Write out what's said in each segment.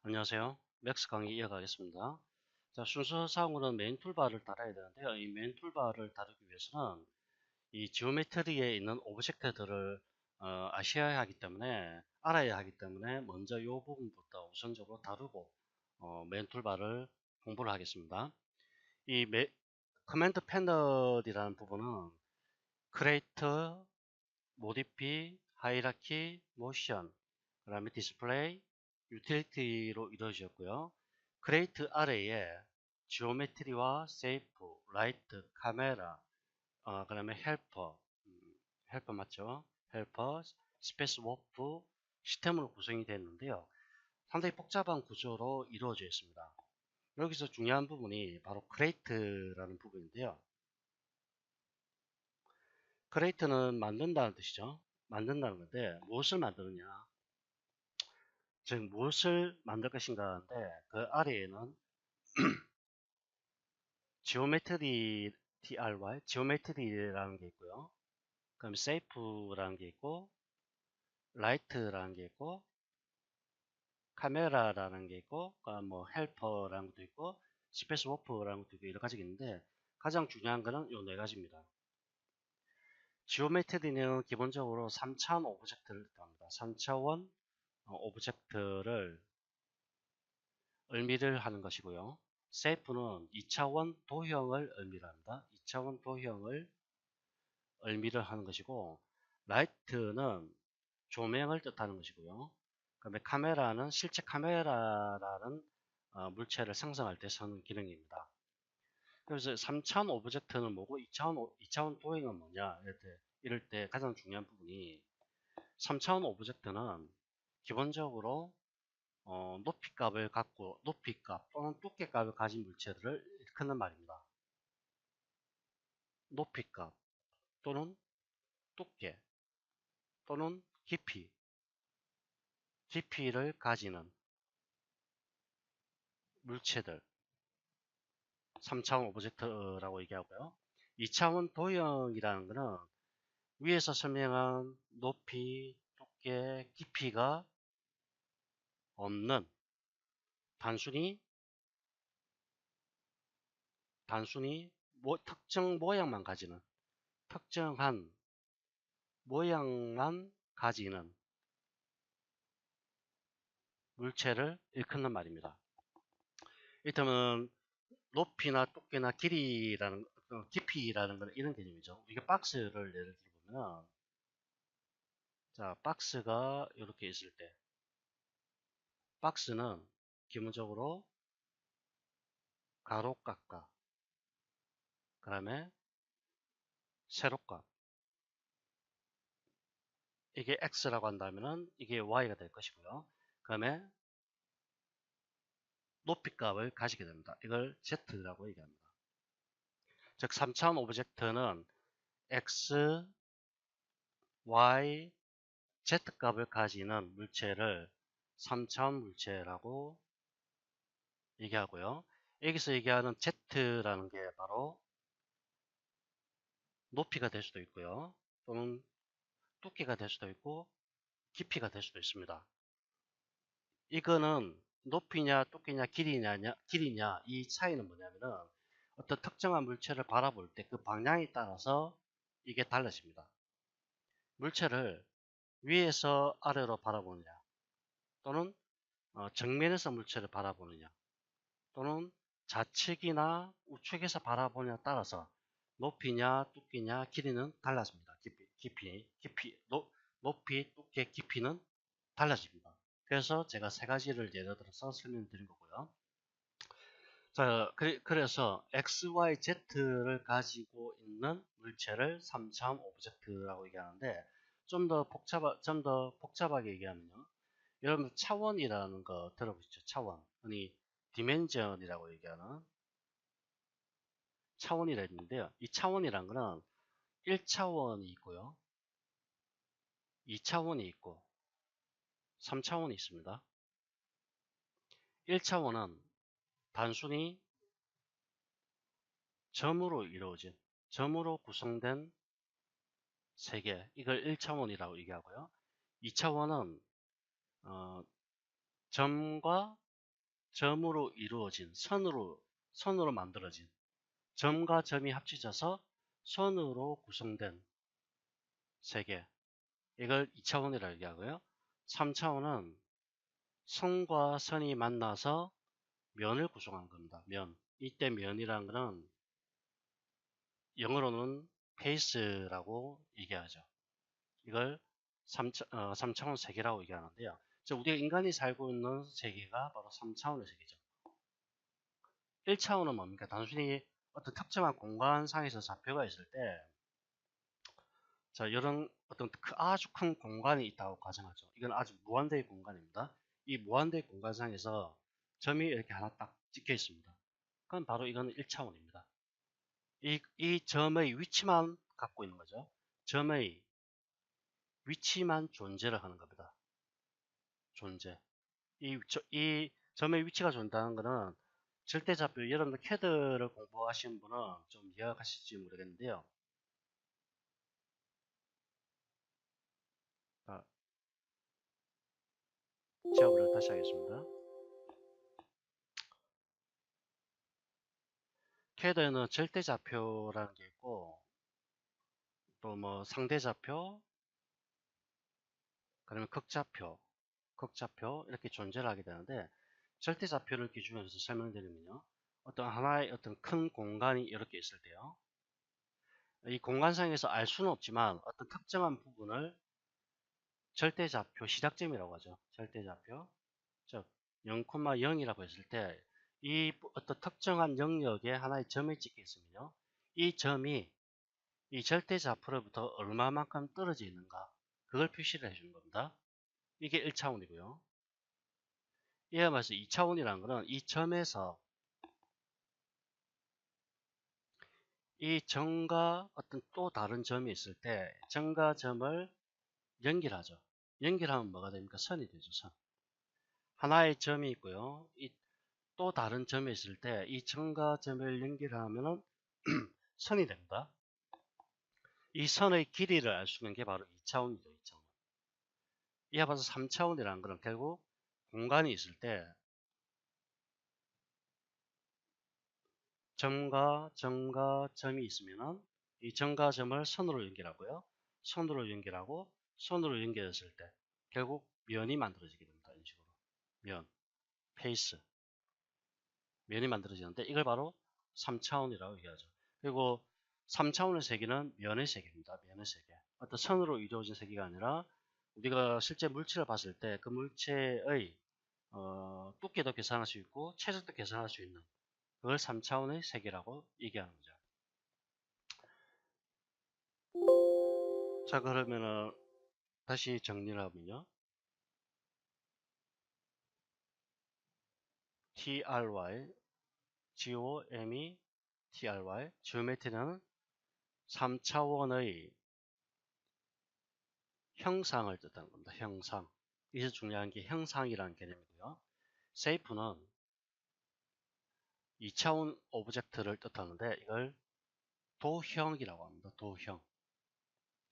안녕하세요. 맥스 강의 이어가겠습니다. 자, 순서상으로는 메인 툴바를 달아야 되는데요. 이 메인 툴바를 다루기 위해서는 이 지오메트리에 있는 오브젝트들을 아셔야 하기 때문에, 알아야 하기 때문에 먼저 이 부분부터 우선적으로 다루고 메인 툴바를 공부를 하겠습니다. 이 커맨드 패널이라는 부분은 크레이트, 모디피, 하이라키, 모션, 그 다음에 디스플레이, 유틸리티로 이루어졌고요. 크레이트 아래에 지오메트리와 세이프, 라이트, 카메라, 그 다음에 헬퍼, 헬퍼 맞죠? 헬퍼, 스페이스 워프, 시스템으로 구성이 되어 있는데요. 상당히 복잡한 구조로 이루어져 있습니다. 여기서 중요한 부분이 바로 크레이트라는 부분인데요. 크레이트는 만든다는 뜻이죠. 만든다는 건데 무엇을 만드느냐, 즉 무엇을 만들 것인가 하는데, 그 아래에는 지오메트리 TRY, 지오메트리라는 게 있고요. 그럼 세이프라는 게 있고, 라이트라는 게 있고, 카메라라는 게 있고, 뭐 헬퍼라는 것도 있고, 스페이스 워프라는 것도 있고, 여러 가지가 있는데 가장 중요한 거는 이 네 가지입니다. 지오메트리는 기본적으로 3차원 오브젝트를 뜻합니다. 3차원 오브젝트를 의미를 하는 것이고요. 세이프는 2차원 도형을 의미를 합니다. 2차원 도형을 의미를 하는 것이고, 라이트는 조명을 뜻하는 것이고요. 그 다음에 카메라는 실제 카메라라는 물체를 생성할 때 쓰는 기능입니다. 그래서 3차원 오브젝트는 뭐고 2차원 도형은 뭐냐, 이럴 때 가장 중요한 부분이, 3차원 오브젝트는 기본적으로 높이값을 갖고, 높이값 또는 두께값을 가진 물체들을 일컫는 말입니다. 높이값 또는 두께 또는 깊이를 가지는 물체들, 3차원 오브젝트라고 얘기하고요. 2차원 도형이라는 것은 위에서 설명한 높이, 두께, 깊이가 없는 단순히 특정 모양만 가지는, 특정한 모양만 가지는 물체를 일컫는 말입니다. 이를테면 높이나 두께나 깊이라는 건 이런 개념이죠. 이게 박스를 예를 들어보면, 자, 박스가 이렇게 있을 때, 박스는 기본적으로 가로값과 그 다음에 세로값, 이게 x라고 한다면 이게 y가 될 것이고요. 그 다음에 높이값을 가지게 됩니다. 이걸 z라고 얘기합니다. 즉 3차원 오브젝트는 x, y, z값을 가지는 물체를 3차원 물체라고 얘기하고요. 여기서 얘기하는 z라는 게 바로 높이가 될 수도 있고요. 또는 두께가 될 수도 있고 깊이가 될 수도 있습니다. 이거는 높이냐 두께냐 길이냐 이 차이는 뭐냐면은, 어떤 특정한 물체를 바라볼 때 그 방향에 따라서 이게 달라집니다. 물체를 위에서 아래로 바라보느냐, 또는 정면에서 물체를 바라보느냐, 또는 좌측이나 우측에서 바라보느냐에 따라서 높이냐 두께냐 길이는 달라집니다. 높이, 두께, 깊이는 달라집니다. 그래서 제가 세 가지를 예를 들어서 설명드린 거고요. 자, 그래서 X, Y, Z를 가지고 있는 물체를 3차원 오브젝트라고 얘기하는데, 좀 더 복잡하게 얘기하면요. 여러분 차원이라는 거 들어보시죠. 차원. 흔히 디멘전이라고 얘기하는 차원이라 했는데요. 이 차원이란 거는 1차원이 있고요. 2차원이 있고 3차원이 있습니다. 1차원은 단순히 점으로 구성된 세계, 이걸 1차원이라고 얘기하고요. 2차원은 점과 점으로 이루어진 선으로 만들어진 점과 점이 합쳐져서 선으로 구성된 세계. 이걸 2차원이라고 얘기하고요. 3차원은 선과 선이 만나서 면을 구성한 겁니다. 면. 이때 면이라는 것은 영어로는 페이스라고 얘기하죠. 이걸 3차원 세계라고 얘기하는데요. 우리가 인간이 살고 있는 세계가 바로 3차원의 세계죠. 1차원은 뭡니까? 단순히 어떤 특정한 공간상에서 좌표가 있을 때, 이런 어떤 아주 큰 공간이 있다고 가정하죠. 이건 아주 무한대의 공간입니다. 이 무한대의 공간상에서 점이 이렇게 하나 딱 찍혀 있습니다. 그럼 바로 이건 1차원입니다. 이 점의 위치만 갖고 있는 거죠. 점의 위치만 존재를 하는 겁니다. 존재. 이 점의 위치가 존재하는 것은 절대좌표, 여러분들 CAD를 공부하시는 분은 좀 이해하실지 모르겠는데요. 제어를 다시 하겠습니다. CAD에는 절대좌표라는 게 있고, 또 뭐 상대좌표, 그러면 극좌표 이렇게 존재를 하게 되는데, 절대좌표를 기준으로 해서 설명드리면요. 어떤 하나의 어떤 큰 공간이 이렇게 있을 때요. 이 공간상에서 알 수는 없지만 어떤 특정한 부분을 절대좌표 시작점이라고 하죠. 절대좌표. 즉 0,0이라고 했을 때 이 어떤 특정한 영역에 하나의 점이 찍혀 있으면요. 이 점이 이 절대좌표로부터 얼마만큼 떨어져 있는가, 그걸 표시를 해주는 겁니다. 이게 1차원이고요. 이에 맞서 2차원이라는 것은 이 점에서 이 점과 어떤 또 다른 점이 있을 때 점과 점을 연결하죠. 연결하면 뭐가 됩니까? 선이 되죠. 선. 하나의 점이 있고요. 이 또 다른 점이 있을 때 이 점과 점을 연결하면 선이 됩니다. 이 선의 길이를 알 수 있는 게 바로 2차원이죠. 2차원. 이에 봐서 3차원이라는 것은 결국 공간이 있을 때 점과 점이 있으면 이 점과 점을 선으로 연결하고요. 선으로 연결하고 선으로 연결했을 때 결국 면이 만들어지게 됩니다. 이런 식으로. 면, 페이스. 면이 만들어지는데 이걸 바로 3차원이라고 얘기하죠. 그리고 3차원의 세계는 면의 세계입니다. 면의 세계. 어떤 선으로 이루어진 세계가 아니라 우리가 실제 물질을 봤을 때 그 물체의 두께도 계산할 수 있고 체적도 계산할 수 있는 그걸 3차원의 세계라고 얘기하는 거죠. 자, 그러면은 다시 정리를 하면요. TRY, GOMETRY, 지오메트리는 3차원의 형상을 뜻하는 겁니다. 형상. 이제 중요한 게 형상이라는 개념이고요. 세이프는 2차원 오브젝트를 뜻하는데 이걸 도형이라고 합니다. 도형.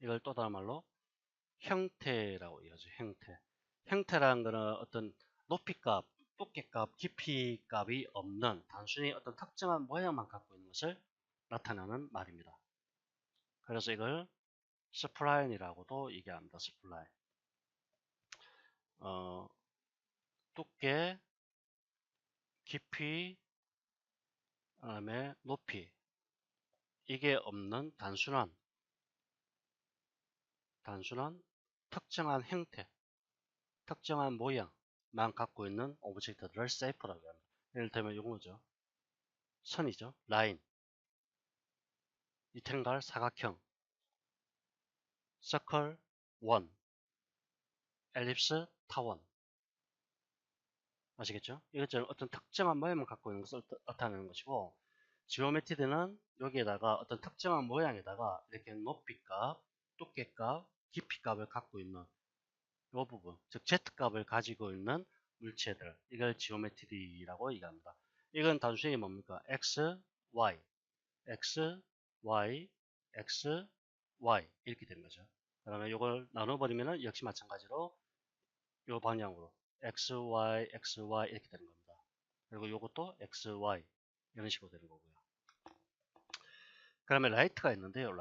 이걸 또 다른 말로 형태라고 얘기하죠. 형태. 형태라는 것은 어떤 높이값, 두께값, 깊이값이 없는 단순히 어떤 특정한 모양만 갖고 있는 것을 나타내는 말입니다. 그래서 이걸 스플라인이라고도 얘기합니다. 스플라인. 두께, 깊이, 그다음에 높이 이게 없는 단순한 특정한 형태, 특정한 모양만 갖고 있는 오브젝트들을 세이프라고 합니다. 예를 들면 이거죠. 선이죠. 라인, 이탱갈 사각형, 서클 원, 엘립스 타원. 아시겠죠? 이것처럼 어떤 특정한 모양을 갖고 있는 것을 나타내는 것이고, 지오메트리는 여기에다가 어떤 특정한 모양에다가 이렇게 높이값, 두께값, 깊이값을 갖고 있는 이 부분, 즉 Z값을 가지고 있는 물체들, 이걸 지오메트리라고 얘기합니다. 이건 단순히 뭡니까? X, Y, X, Y, X, Y 이렇게 되는 거죠. 그러면 이걸 나눠버리면 역시 마찬가지로 이 방향으로 X, Y, X, Y 이렇게 되는 겁니다. 그리고 요것도 x, y 이런 식으로 되는 거고요. 그다음에 라이트가 있는데요.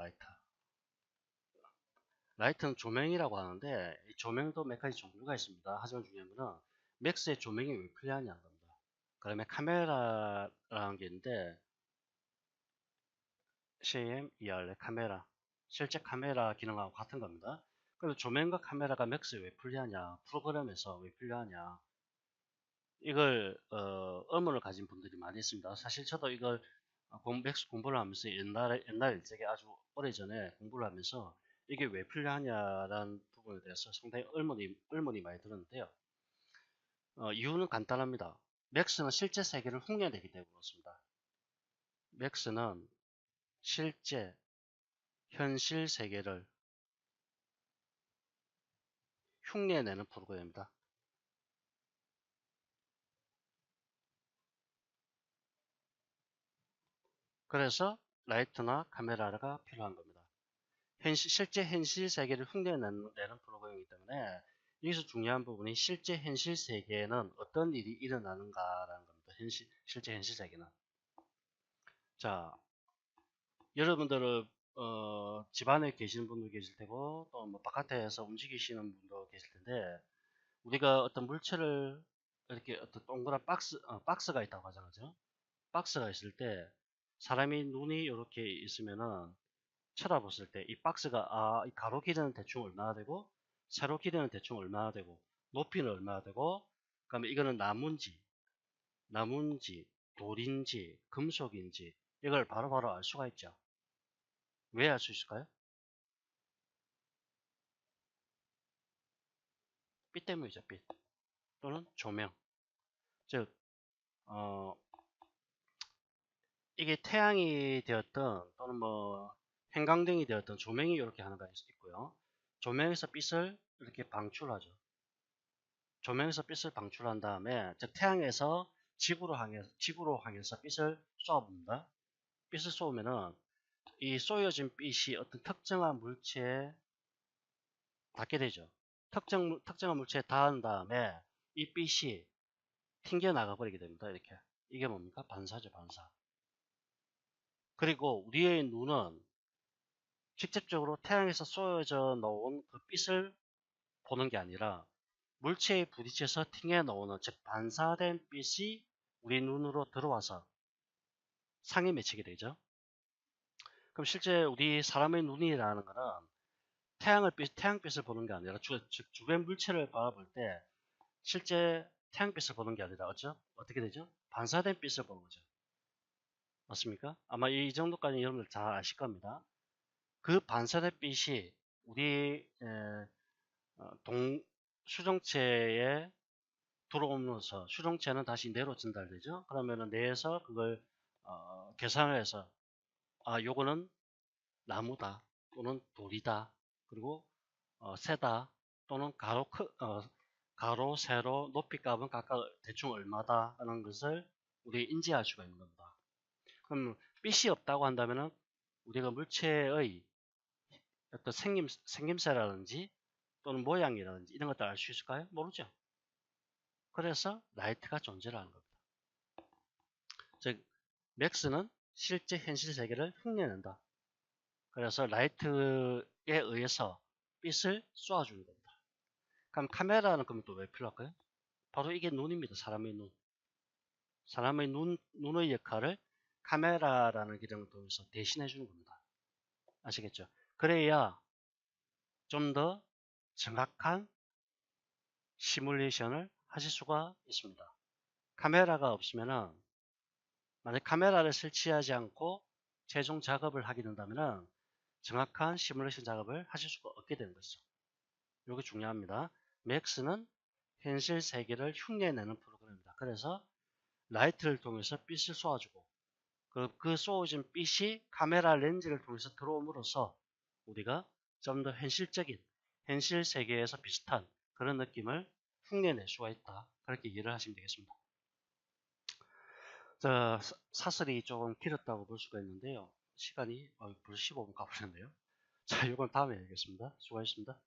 라이트는 조명이라고 하는데 이 조명도 몇 가지 종류가 있습니다. 하지만 중요한 거는 맥스의 조명이 왜 필요하냐는 겁니다. 그다음에 카메라라는 게 있는데 CAMER 카메라, 실제 카메라 기능하고 같은 겁니다. 그래서 조명과 카메라가 맥스에 왜 필요하냐, 프로그램에서 왜 필요하냐, 이걸 의문을 가진 분들이 많이 있습니다. 사실 저도 이걸 맥스 공부를 하면서 옛날 일찍에 아주 오래전에 공부를 하면서 이게 왜 필요하냐라는 부분에 대해서 상당히 의문이 많이 들었는데요. 이유는 간단합니다. 맥스는 실제 세계를 흉내내기 때문에 그렇습니다. 맥스는 실제 현실 세계를 흉내내는 프로그램입니다. 그래서 라이트나 카메라가 필요한 겁니다. 실제 현실 세계를 흉내내는 프로그램이기 때문에 여기서 중요한 부분이 실제 현실 세계에는 어떤 일이 일어나는가라는 겁니다. 실제 현실 세계는. 자, 여러분들은 집안에 계시는 분도 계실 테고 또 뭐 바깥에서 움직이시는 분도 계실 텐데 우리가 어떤 물체를 이렇게 어떤 동그란 박스가 있다고 하잖아요. 박스가 있을 때 사람이 눈이 이렇게 있으면은 쳐다봤을 때 이 박스가 이 가로 길이는 대충 얼마나 되고 세로 길이는 대충 얼마나 되고 높이는 얼마나 되고 그다음에 이거는 나무인지 돌인지 금속인지 이걸 바로바로 알 수가 있죠. 왜 알 수 있을까요? 빛 때문이죠. 빛 또는 조명. 즉 어, 이게 태양이 되었던 또는 뭐 형광등이 되었던 조명이 이렇게 하는 거 있고요. 조명에서 빛을 이렇게 방출하죠. 조명에서 빛을 방출한 다음에 즉 태양에서 지구로 향해서 빛을 쏘아봅니다. 빛을 쏘면은 이 쏘여진 빛이 어떤 특정한 물체에 닿게 되죠. 특정한 물체에 닿은 다음에 이 빛이 튕겨 나가 버리게 됩니다. 이렇게. 이게 뭡니까? 반사죠, 반사. 그리고 우리의 눈은 직접적으로 태양에서 쏘여져 나온 그 빛을 보는 게 아니라 물체에 부딪혀서 튕겨 나오는 즉 반사된 빛이 우리 눈으로 들어와서 상에 맺히게 되죠. 그럼 실제 우리 사람의 눈이라는 거는 태양빛을 보는 게 아니라 즉 주변 물체를 바라볼 때 실제 태양빛을 보는 게 아니라 어떻게 되죠? 반사된 빛을 보는 거죠. 맞습니까? 아마 이 정도까지 여러분들 잘 아실 겁니다. 그 반사된 빛이 우리 수정체에 들어오면서 수정체는 다시 뇌로 전달되죠. 그러면은 뇌에서 그걸 계산을 해서 요거는 나무다 또는 돌이다 그리고 세다 또는 가로 세로 높이 값은 각각 대충 얼마다 하는 것을 우리 인지할 수가 있는 겁니다. 그럼 빛이 없다고 한다면은 우리가 물체의 어떤 생김새라든지 또는 모양이라든지 이런 것들 알 수 있을까요? 모르죠. 그래서 라이트가 존재를 하는 겁니다. 즉 맥스는 실제 현실 세계를 흉내낸다. 그래서 라이트에 의해서 빛을 쏘아주는 겁니다. 그럼 카메라는 그럼 또 왜 필요할까요? 바로 이게 눈입니다. 사람의 눈. 사람의 눈의 역할을 카메라라는 기능을 통해서 대신해 주는 겁니다. 아시겠죠? 그래야 좀 더 정확한 시뮬레이션을 하실 수가 있습니다. 카메라가 없으면은 만약 카메라를 설치하지 않고 최종 작업을 하게 된다면 정확한 시뮬레이션 작업을 하실 수가 없게 되는 것이죠. 이게 중요합니다. 맥스는 현실 세계를 흉내내는 프로그램입니다. 그래서 라이트를 통해서 빛을 쏘아주고 그 쏘아진 빛이 카메라 렌즈를 통해서 들어옴으로써 우리가 좀 더 현실적인 현실 세계에서 비슷한 그런 느낌을 흉내낼 수가 있다. 그렇게 이해를 하시면 되겠습니다. 사설이 조금 길었다고 볼 수가 있는데요. 시간이 벌써 15분 가버렸네요. 자, 이건 다음에 하겠습니다. 수고하셨습니다.